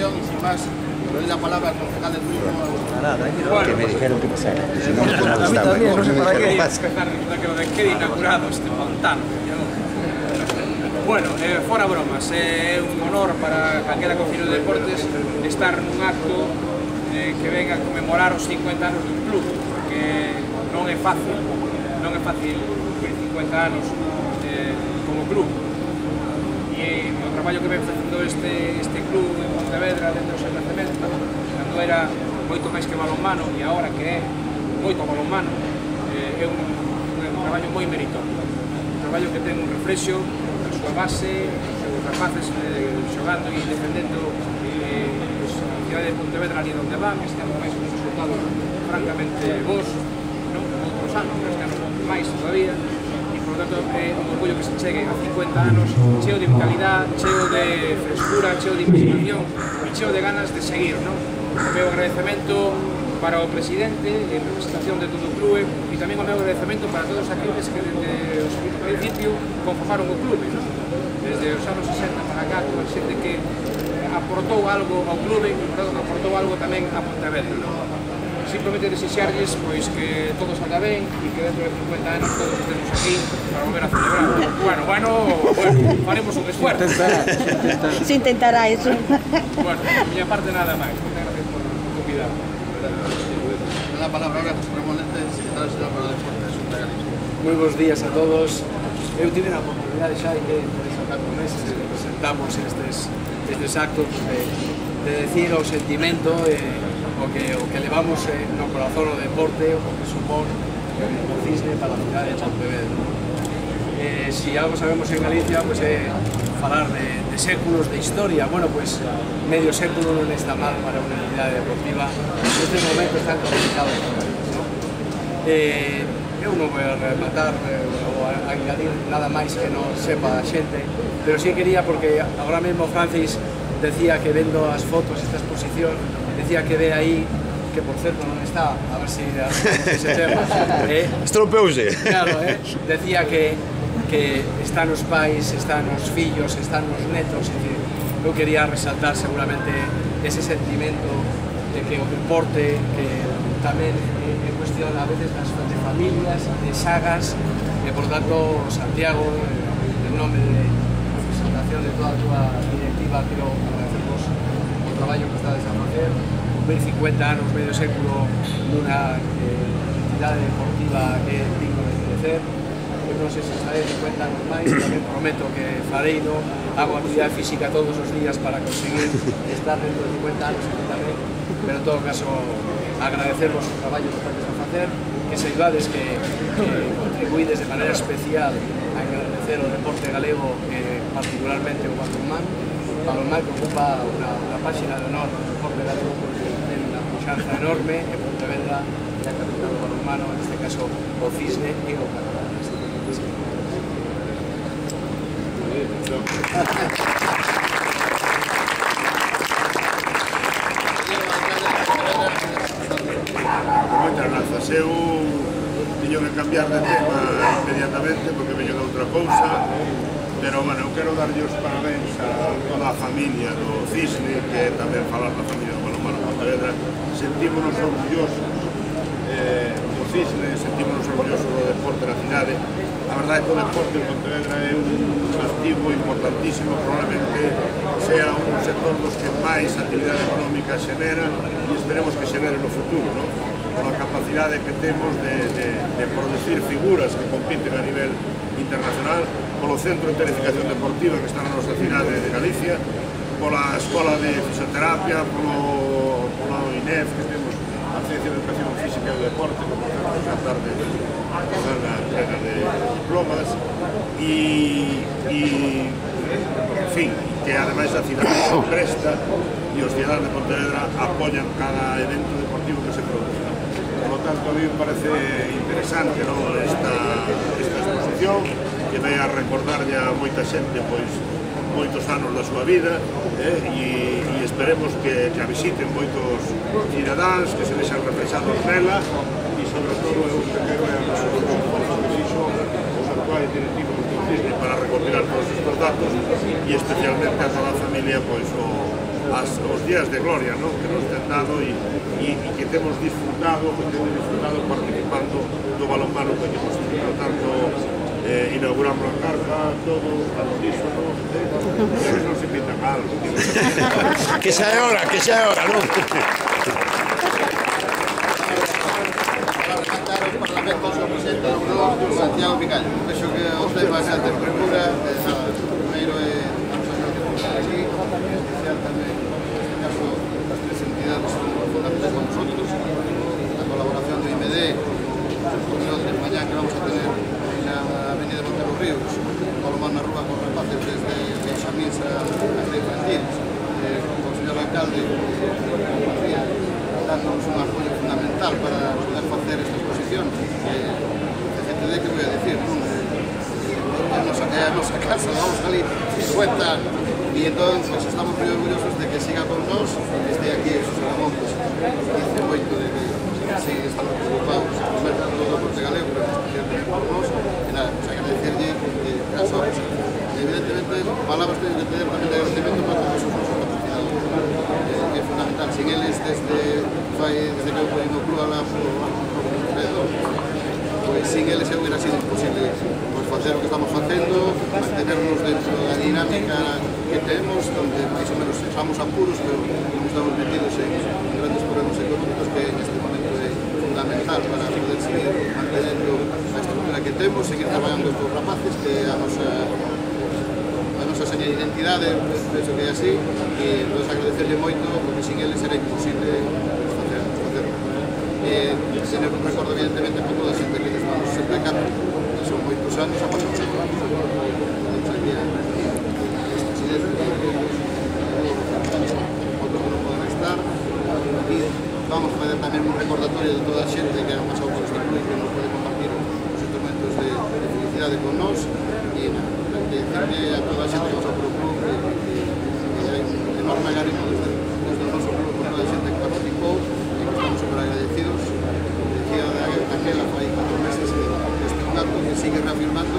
presentación y sin más, le doy la palabra al concejal de turismo. Bueno, que me dijeron que pasara. Si no, a mí también, no sé para qué. Que inaugurado este pantano. Bueno, fora bromas, é un honor para calquera concello de deportes estar nun acto que venga a conmemorar os 50 anos dun club, porque non é fácil cumprir 50 anos como club. E o traballo que ven facendo este club en Pontevedra dentro do seu nacemento, cando era moito máis que balonmano e agora que é moito balonmano, é un traballo moi meritorio, un traballo que ten un reflexo da súa base, os rapaces xogando e defendendo a cidade de Pontevedra ali onde van, este ano máis uns resultados francamente bons, outros anos, pero este ano máis todavía, e por lo tanto é un orgullo que se chegue a 50 anos cheo de vitalidade, cheo de frescura, cheo de imaginación e cheo de ganas de seguir, non? O meu agradecemento para o presidente en representación de todo o clube e tamén o meu agradecemento para todos aqueles que desde o principio conformaron o clube, non? Desde os anos 60 para cá, toda a xente que aportou algo ao clube e aportou algo tamén a Pontevedra, non? Simplemente desexarlles pois que todo salga ben e que dentro de 50 anos todos estemos aquí para volver a celebrar. Bueno, faremos un esfuerzo. Se intentará eso. Bueno, por miña parte nada máis. Moitas gracias por convidarme. La palabra ahora a Ramón Lente, secretario xeral para o Deporte de Xunta de Galicia. Moi bons días a todos. Eu tive a oportunidade xa de 4 meses que presentamos estes actos de decir o sentimento o que levamos no corazón o deporte, o que supón o Cisne para a cidade de Pontevedra. Si algo sabemos en Galicia, pues falar de séculos de historia. Bueno, pues medio século non está mal para unha entidade deportiva. Nestes momentos tan complicados para Galicia, ¿no? Eu non vou a rematar ou a añadir nada máis que non sepa a xente, pero sí quería, porque agora mesmo Francis decía que vendo as fotos, esta exposición, decía que ve aí, que por certo non está, a ver se ese tema. Estropeouse. Claro, decía que están os pais, están os fillos, están os netos, e que eu quería resaltar seguramente ese sentimento de que o deporte, que tamén é cuestión a veces de familias, de sagas, e por tanto, Santiago, en nome de representación de toda a túa directiva, quero agradecervos o traballo que estades a facer, cumprir 50 anos, medio século, nunha entidade deportiva que é digno de crecer. Eu non sei se estaré 50 anos máis, tamén prometo que farei, no, hago actividade física todos os días para conseguir estar dentro de 50 anos aquí tamén, pero en todo caso agradecervos o traballo que estades a facer, que saibades que contribuídes de maneira especial a agradecer o deporte galego, particularmente o balonmán que ocupa unha páxina de honor do deporte galego, porque ten unha puxanza enorme en Pontevedra e a capital do balonmano, en este caso o Cisne e o Catalán. Moitas grazas. Eu tiño que cambiar de tema inmediatamente porque veño de outra cousa, pero, bueno, eu quero darlle os parabéns a toda a familia do Cisne, que é tamén falar da familia do balonmano Pontevedra. Sentímonos orgullosos do Cisne, sentímonos orgullosos do deporte na cidade. A verdade é que o deporte en Pontevedra é un activo importantísimo, probablemente sea un sector dos que máis actividade económica xenera e esperemos que xenere no futuro, ¿no? Con a capacidade que temos de producir figuras que compiten a nivel internacional, polo Centro de Tecnificación Deportiva que está na nosa cidade de Galicia, pola Escola de Fisioterapia, pola INEF que temos a Ciencia de Educación Física e o Deporte, que por certo esta tarde están na entrega de diplomas en fin, que ademais a cidade se presta e os cidadãos de Pontevedra apoian cada evento deportivo que se produce. Por lo tanto, a mí me parece interesante, ¿no?, esta exposición que vai a recordarlle a moita xente pois moitos anos da súa vida, e esperemos que a visiten moitos cidadáns, que se vexan reflexados nela, e sobre todo eu que quero é a esforzo que fixo os actuais directivos do Cisne para recopilar todos estes datos, e especialmente a toda a familia, pois o os días de gloria, ¿no?, que nos ten dado e que temos disfrutado participando do balonmano que temos. Por tanto, inauguramos a carpa, todo, a unísono, pero nos invitan a algo. Que xa é hora, non? Santiago Picallo. Vexo que o tema xa ten premura, primeiro é aquí, especial tamén, neste caso, as tres entidades son fundamentales con nosotros, a colaboración do IMD, a reunión de mañá que vamos a tener na avenida de Montero Ríos, balonmano na rúa con rapaces desde Benxamíns a Infantil, con o señor alcalde, dándonos un apoio fundamental para poder facer esta exposición. De que voy a decir, a nosa casa, vamos a salir 50 anos e entón estamos moi orgullosos de que siga con nos, este aquí, José Ramón, dice moito de que sigue estando preocupados por todo o Porte Galego, pero especialmente por nos, e nada, agradecerlle as obras. Evidentemente, palabras teñen que tener tamén de agradecimento para todos os nosos patrocinadores. É fundamental, sin eles desde que eu poí no club alá pois sin eles hubiera sido imposible facer o que estamos facendo, mantenernos dentro da dinámica que temos, onde máis ou menos estamos apuros, pero non estamos metidos en grandes problemas económicos que en este momento é fundamental para poder seguir mantenendo a estructura que temos, seguir traballando con rapaces, que a nosa seña de identidade, penso que é así, e nos agradecerle moito, porque sin eles era imposible facerlo. Tener un recordo, evidentemente, por toda a xente que estamos sempre cá, que son moitos anos, a pasar os anos. Temos aquí a presidente, outros que non poden estar. Aquí vamos a fazer tamén un recordatorio de toda a xente que ha pasado por este club, que nos pode compartir os instrumentos de felicidade con nós, e decirle a toda a xente que pasou por o club que hai un enorme agarimo desde o noso club con toda a xente que participou, e que estamos super agradecidos. Decía Daniela, fai 4 meses que este é un acto que sigue reafirmando